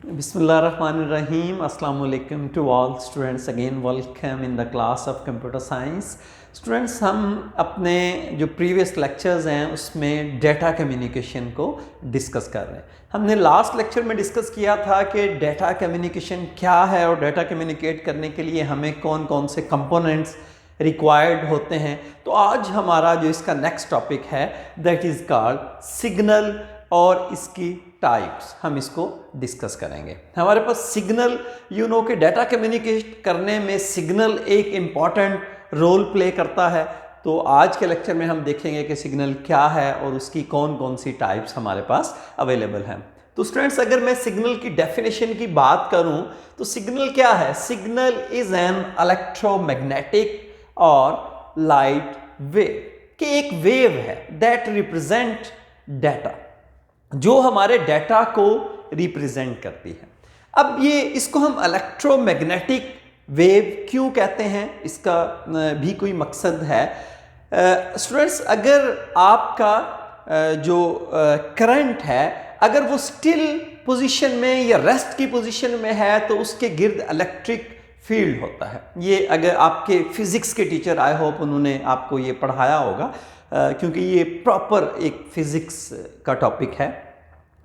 Bismillahirrahmanirrahim. Assalamu alaikum to all students. Again welcome in the class of computer science. Students हम अपने जो previous lectures हैं उसमें data communication को discuss कर रहे हैं। हमने लास्ट लेक्चर में डिस्कस किया था कि डेटा कम्युनिकेशन क्या है और डेटा कम्युनिकेट करने के लिए हमें कौन कौन से कंपोनेंट्स रिक्वायर्ड होते हैं। तो आज हमारा जो इसका नेक्स्ट टॉपिक है दैट इज़ कॉल्ड सिग्नल और इसकी टाइप्स, हम इसको डिस्कस करेंगे। हमारे पास सिग्नल कि डेटा कम्युनिकेट करने में सिग्नल एक इम्पॉर्टेंट रोल प्ले करता है। तो आज के लेक्चर में हम देखेंगे कि सिग्नल क्या है और उसकी कौन कौन सी टाइप्स हमारे पास अवेलेबल हैं। तो स्टूडेंट्स, अगर मैं सिग्नल की डेफिनेशन की बात करूं तो सिग्नल क्या है? सिग्नल इज एन इलेक्ट्रोमैग्नेटिक और लाइट वेव, कि एक वेव है दैट रिप्रेजेंट डाटा, जो हमारे डाटा को रिप्रेजेंट करती है। अब ये इसको हम इलेक्ट्रोमैग्नेटिक वेव क्यों कहते हैं, इसका भी कोई मकसद है। स्टूडेंट्स, अगर आपका जो करंट है अगर वो स्टिल पोजीशन में या रेस्ट की पोजीशन में है तो उसके गिर्द इलेक्ट्रिक फील्ड होता है। ये अगर आपके फिजिक्स के टीचर, आई होप उन्होंने आपको ये पढ़ाया होगा, क्योंकि ये प्रॉपर एक फिजिक्स का टॉपिक है।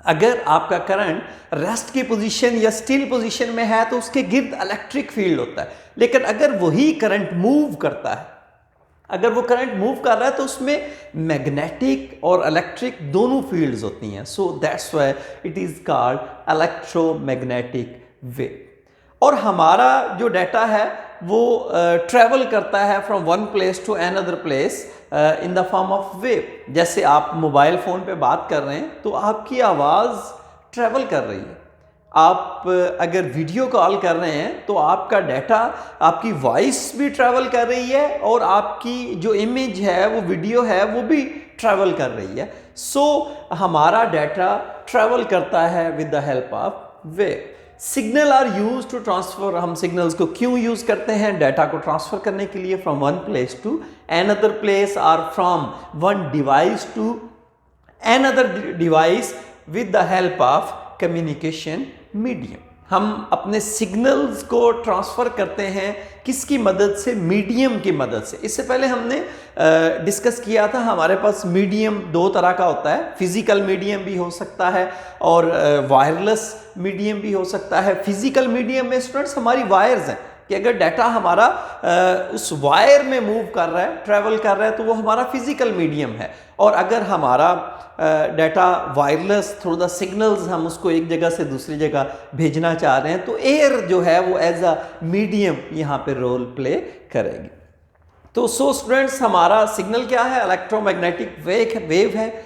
अगर आपका करंट रेस्ट की पोजीशन या स्टिल पोजीशन में है तो उसके गिर्द इलेक्ट्रिक फील्ड होता है, लेकिन अगर वही करंट मूव करता है, अगर वो करंट मूव कर रहा है तो उसमें मैग्नेटिक और इलेक्ट्रिक दोनों फील्ड्स होती हैं। So that's why it is called electromagnetic wave. और हमारा जो डाटा है वो ट्रैवल करता है from one place to another place in the form of wave. जैसे आप मोबाइल फ़ोन पे बात कर रहे हैं तो आपकी आवाज़ ट्रैवल कर रही है। आप अगर वीडियो कॉल कर रहे हैं तो आपका डाटा, आपकी वॉइस भी ट्रैवल कर रही है और आपकी जो इमेज है, वो वीडियो है, वो भी ट्रैवल कर रही है। सो हमारा डाटा ट्रैवल करता है with the help of wave. Signal are use to transfer. हम सिग्नल्स को क्यों यूज करते हैं? डाटा को ट्रांसफर करने के लिए from one place to another place और from one device to another device with the help of communication medium. हम अपने सिग्नल्स को ट्रांसफर करते हैं किसकी मदद से? मीडियम की मदद से। इससे पहले हमने डिस्कस किया था, हमारे पास मीडियम दो तरह का होता है। फिजिकल मीडियम भी हो सकता है और वायरलेस मीडियम भी हो सकता है। फिजिकल मीडियम में स्टूडेंट्स हमारी वायर्स हैं कि अगर डाटा हमारा उस वायर में मूव कर रहा है, ट्रैवल कर रहा है, तो वो हमारा फिजिकल मीडियम है। और अगर हमारा data wireless through the signals, हम उसको एक जगह से दूसरी जगह भेजना चाह रहे हैं, तो एयर जो है वो एज अ मीडियम यहाँ पे रोल प्ले करेगी। तो सो स्टूडेंट्स, हमारा सिग्नल क्या है? इलेक्ट्रोमैग्नेटिक वेव है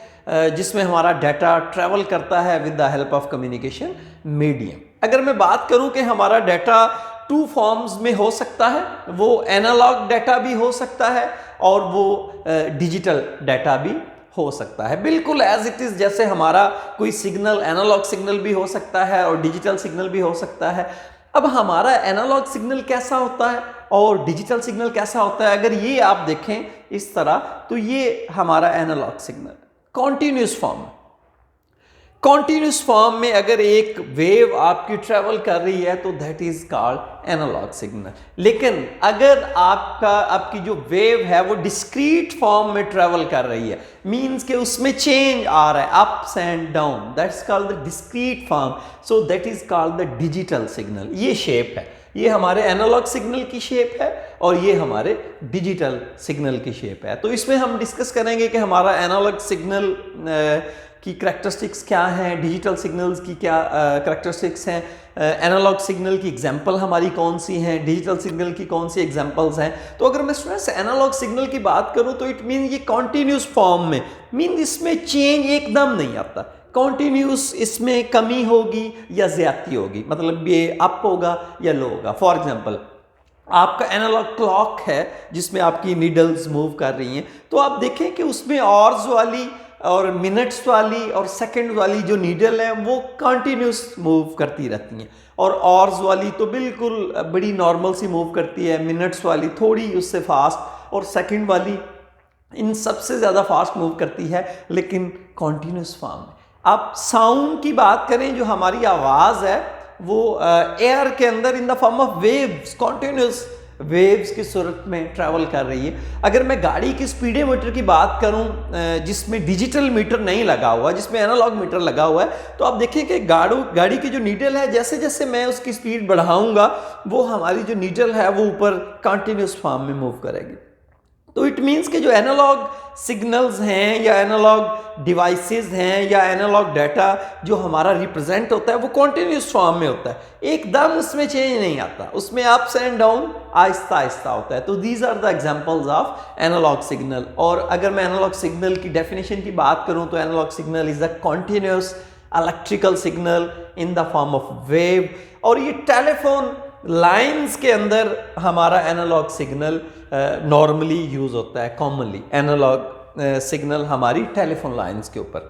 जिसमें हमारा डाटा ट्रैवल करता है with the help of communication medium. अगर मैं बात करूं कि हमारा डाटा टू फॉर्म्स में हो सकता है, वो एनालॉग डाटा भी हो सकता है और वो डिजिटल डाटा भी हो सकता है, बिल्कुल एज इट इज। जैसे हमारा कोई सिग्नल एनालॉग सिग्नल भी हो सकता है और डिजिटल सिग्नल भी हो सकता है। अब हमारा एनालॉग सिग्नल कैसा होता है और डिजिटल सिग्नल कैसा होता है? अगर ये आप देखें इस तरह, तो ये हमारा analog signal continuous form. Continuous form में अगर एक वेव आपकी ट्रैवल कर रही है तो that is called analog signal. लेकिन अगर आपकी जो वेव है वो डिस्क्रीट फॉर्म में ट्रैवल कर रही है, मींस कि उसमें चेंज आ रहा है, ups and down, that's called the discrete form. So that is called the digital signal. ये शेप है, ये हमारे एनालॉग सिग्नल की शेप है और ये हमारे डिजिटल सिग्नल की शेप है। तो इसमें हम डिस्कस करेंगे कि हमारा एनालॉग सिग्नल की करैक्टरिस्टिक्स क्या हैं, डिजिटल सिग्नल्स की क्या करैक्टरिस्टिक्स हैं, एनालॉग सिग्नल की एग्जांपल हमारी कौन सी हैं, डिजिटल सिग्नल की कौन सी एग्जांपल्स हैं। तो अगर मैं स्टूडेंट्स एनालॉग सिग्नल की बात करूं तो इट मीन ये कॉन्टिन्यूस फॉर्म में, मीन इसमें चेंज एकदम नहीं आता, कॉन्टिन्यूस इसमें कमी होगी या ज्यादती होगी, मतलब ये अप होगा या लो होगा। फॉर एग्जाम्पल, आपका एनालॉग क्लॉक है जिसमें आपकी नीडल्स मूव कर रही हैं, तो आप देखें कि उसमें ऑर्स वाली और मिनट्स वाली और सेकंड वाली जो नीडल है वो कंटिन्यूस मूव करती रहती हैं, और ऑर्स वाली तो बिल्कुल बड़ी नॉर्मल सी मूव करती है, मिनट्स वाली थोड़ी उससे फास्ट, और सेकंड वाली इन सबसे ज़्यादा फास्ट मूव करती है, लेकिन कॉन्टिन्यूस फॉर्म में। आप साउंड की बात करें, जो हमारी आवाज़ है वो एयर के अंदर इन the form of waves, continuous waves की सूरत में ट्रैवल कर रही है। अगर मैं गाड़ी की स्पीडोमीटर की बात करूं जिसमें डिजिटल मीटर नहीं लगा हुआ, जिसमें एनालॉग मीटर लगा हुआ है, तो आप देखें कि गाड़ी की जो नीडल है, जैसे जैसे मैं उसकी स्पीड बढ़ाऊंगा वो हमारी जो नीडल है वो ऊपर कंटिन्यूस फॉर्म में मूव करेगी। तो इट मीन्स कि जो एनालॉग सिग्नल्स हैं या एनालॉग डिवाइसेस हैं या एनालॉग डाटा जो हमारा रिप्रेजेंट होता है वो कॉन्टिन्यूस फॉर्म में होता है, एकदम उसमें चेंज नहीं आता, उसमें ups and down Aahista Aahista होता है। तो these are the examples of analog signal. और अगर मैं एनालॉग सिग्नल की डेफिनेशन की बात करूं तो analog signal is a continuous electrical signal in the form of wave. और ये टेलीफोन लाइंस के अंदर हमारा एनालॉग सिग्नल नॉर्मली यूज होता है, कॉमनली एनालॉग सिग्नल हमारी टेलीफोन लाइंस के ऊपर।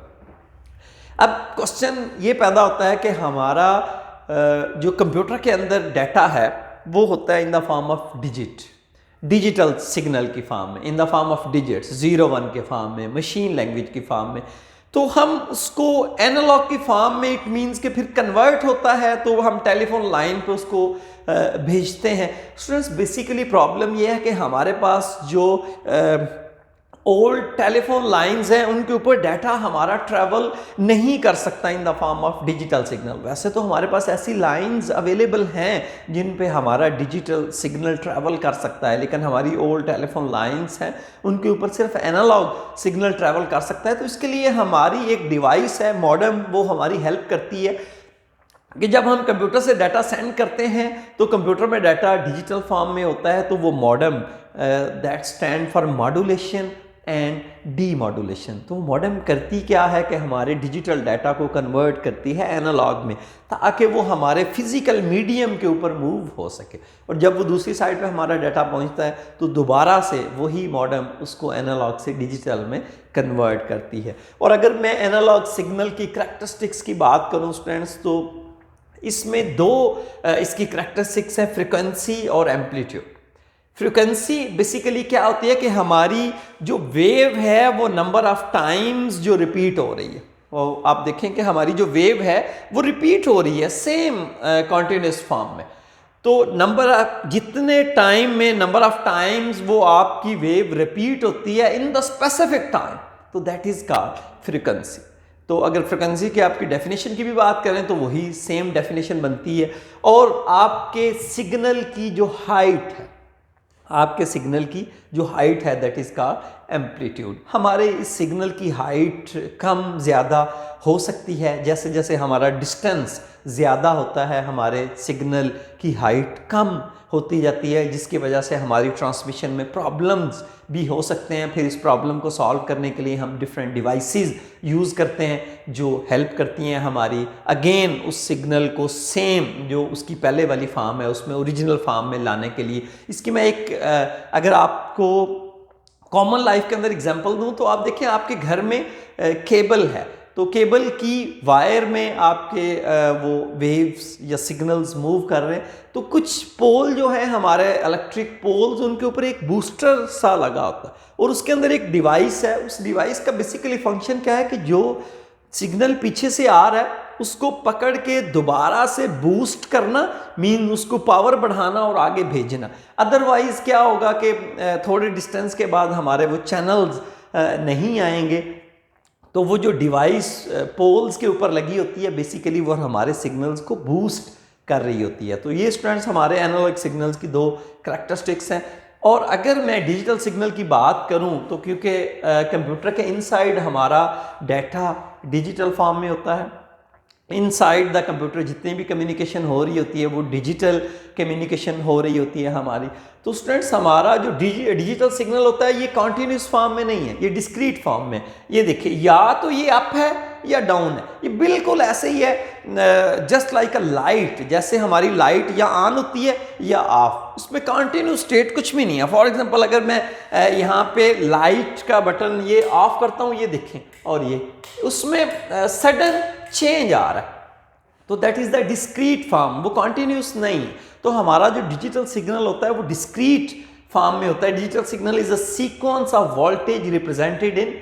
अब क्वेश्चन ये पैदा होता है कि हमारा जो कंप्यूटर के अंदर डाटा है वो होता है इन the form of digital signal की फॉर्म में, इन द फॉर्म ऑफ डिजिट्स, 0-1 के फॉर्म में, मशीन लैंग्वेज की फॉर्म में। तो हम उसको एनालॉग की फॉर्म में, इट मीन्स कि फिर कन्वर्ट होता है तो हम टेलीफोन लाइन पे उसको भेजते हैं। स्टूडेंट्स, बेसिकली प्रॉब्लम यह है कि हमारे पास जो ओल्ड टेलीफोन लाइंस हैं उनके ऊपर डाटा हमारा ट्रैवल नहीं कर सकता इन the form of digital signal. वैसे तो हमारे पास ऐसी लाइंस अवेलेबल हैं जिन पे हमारा डिजिटल सिग्नल ट्रैवल कर सकता है, लेकिन हमारी ओल्ड टेलीफोन लाइंस हैं उनके ऊपर सिर्फ एनालॉग सिग्नल ट्रैवल कर सकता है। तो इसके लिए हमारी एक डिवाइस है मॉडेम, वो हमारी हेल्प करती है कि जब हम कंप्यूटर से डाटा सेंड करते हैं तो कंप्यूटर में डाटा डिजिटल फॉर्म में होता है, तो वो modem that stand for modulation and demodulation. तो मॉडेम करती क्या है कि हमारे डिजिटल डाटा को कन्वर्ट करती है एनालॉग में, ताकि वो हमारे फिजिकल मीडियम के ऊपर मूव हो सके। और जब वो दूसरी साइड पे हमारा डाटा पहुंचता है तो दोबारा से वही मॉडेम उसको एनालॉग से डिजिटल में कन्वर्ट करती है। और अगर मैं एनालॉग सिग्नल की करैक्टरिस्टिक्स की बात करूं स्टूडेंट्स, तो इसमें दो इसकी करैक्टरिस्टिक्स है, फ्रीक्वेंसी और एम्पलीट्यूड। फ्रीक्वेंसी बेसिकली क्या होती है कि हमारी जो वेव है वो नंबर ऑफ टाइम्स जो रिपीट हो रही है, वो आप देखें कि हमारी जो वेव है वो रिपीट हो रही है सेम कॉन्टिन्यूस फॉर्म में। तो नंबर ऑफ जितने टाइम में नंबर ऑफ टाइम्स वो आपकी वेव रिपीट होती है इन द स्पेसिफिक टाइम, तो दैट इज कॉल्ड फ्रीक्वेंसी। तो अगर फ्रीक्वेंसी की आपकी डेफिनेशन की भी बात करें तो वही सेम डेफिनेशन बनती है। और आपके सिग्नल की जो हाइट है, आपके सिग्नल की जो हाइट है दैट इज कॉल्ड एम्पलीट्यूड। हमारे इस सिग्नल की हाइट कम ज़्यादा हो सकती है, जैसे जैसे हमारा डिस्टेंस ज़्यादा होता है हमारे सिग्नल की हाइट कम होती जाती है, जिसकी वजह से हमारी ट्रांसमिशन में प्रॉब्लम्स भी हो सकते हैं। फिर इस प्रॉब्लम को सॉल्व करने के लिए हम डिफरेंट डिवाइसेस यूज़ करते हैं जो हेल्प करती हैं हमारी अगेन उस सिग्नल को सेम जो उसकी पहले वाली फॉर्म है उसमें ओरिजिनल फॉर्म में लाने के लिए। इसकी मैं एक अगर आपको कॉमन लाइफ के अंदर एग्जांपल दूं तो आप देखिए आपके घर में केबल है, तो केबल की वायर में आपके वो वेव्स या सिग्नल्स मूव कर रहे हैं, तो कुछ पोल जो है हमारे इलेक्ट्रिक पोल्स उनके ऊपर एक बूस्टर सा लगा होता है और उसके अंदर एक डिवाइस है। उस डिवाइस का बेसिकली फंक्शन क्या है कि जो सिग्नल पीछे से आ रहा है उसको पकड़ के दोबारा से बूस्ट करना, मीन उसको पावर बढ़ाना और आगे भेजना। अदरवाइज क्या होगा कि थोड़े डिस्टेंस के बाद हमारे वो चैनल्स नहीं आएंगे, तो वो जो डिवाइस पोल्स के ऊपर लगी होती है बेसिकली वो हमारे सिग्नल्स को बूस्ट कर रही होती है। तो ये स्टूडेंट्स हमारे एनालॉग सिग्नल्स की दो करैक्टरिस्टिक्स हैं। और अगर मैं डिजिटल सिग्नल की बात करूं तो क्योंकि कंप्यूटर के इनसाइड हमारा डाटा डिजिटल फॉर्म में होता है, इनसाइड द कंप्यूटर जितनी भी कम्युनिकेशन हो रही होती है वो डिजिटल कम्युनिकेशन हो रही होती है हमारी। तो स्टूडेंट्स हमारा जो डिजिटल सिग्नल होता है ये कॉन्टिन्यूस फॉर्म में नहीं है, ये डिस्क्रीट फॉर्म में। ये देखिए या तो ये अप है या डाउन है, ये बिल्कुल ऐसे ही है जस्ट लाइक अ लाइट। जैसे हमारी लाइट या ऑन होती है या ऑफ, उसमें कॉन्टिन्यूस स्टेट कुछ भी नहीं है। फॉर एग्जांपल अगर मैं यहाँ पे लाइट का बटन ये ऑफ करता हूँ, ये देखें, और ये उसमें सडन चेंज आ रहा है, तो that is the discrete form, वो कॉन्टिन्यूस नहीं। तो हमारा जो डिजिटल सिग्नल होता है वो डिस्क्रीट फॉर्म में होता है। Digital signal is a sequence of voltage represented in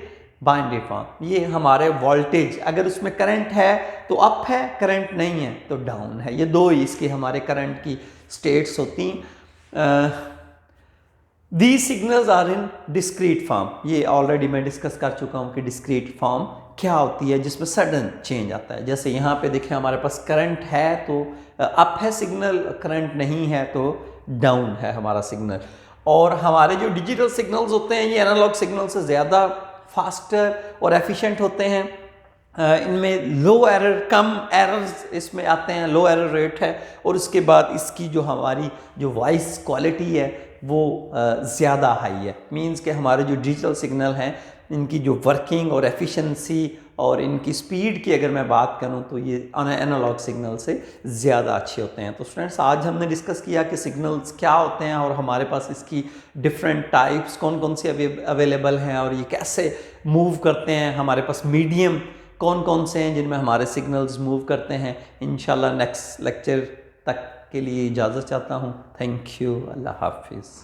binary form, ये हमारे वोल्टेज, अगर उसमें करंट है तो अप है, करंट नहीं है तो डाउन है, ये दो ही इसकी हमारे करंट की स्टेट्स होती हैं। The signals are in discrete form, ये ऑलरेडी मैं डिस्कस कर चुका हूँ कि डिस्क्रीट फॉर्म क्या होती है, जिसमें सडन चेंज आता है। जैसे यहाँ पे देखें हमारे पास करंट है तो अप है सिग्नल, करंट नहीं है तो डाउन है हमारा सिग्नल। और हमारे जो डिजिटल सिग्नल्स होते हैं ये एनालॉग सिग्नल से ज़्यादा फास्टर और एफिशिएंट होते हैं। इनमें लो एरर, कम एरर्स इसमें आते हैं, लो एरर रेट है, और उसके बाद इसकी जो हमारी जो वॉइस क्वालिटी है वो ज़्यादा हाई है। मींस के हमारे जो डिजिटल सिग्नल हैं इनकी जो वर्किंग और एफिशिएंसी और इनकी स्पीड की अगर मैं बात करूं तो ये एनालॉग सिग्नल से ज़्यादा अच्छे होते हैं। तो स्टूडेंट्स आज हमने डिस्कस किया कि सिग्नल्स क्या होते हैं और हमारे पास इसकी डिफरेंट टाइप्स कौन कौन सी अवेलेबल हैं और ये कैसे मूव करते हैं, हमारे पास मीडियम कौन कौन से हैं जिनमें हमारे सिग्नल्स मूव करते हैं। इंशाल्लाह नेक्स्ट लेक्चर तक के लिए इजाज़त चाहता हूँ। थैंक यू, अल्लाह हाफिज़।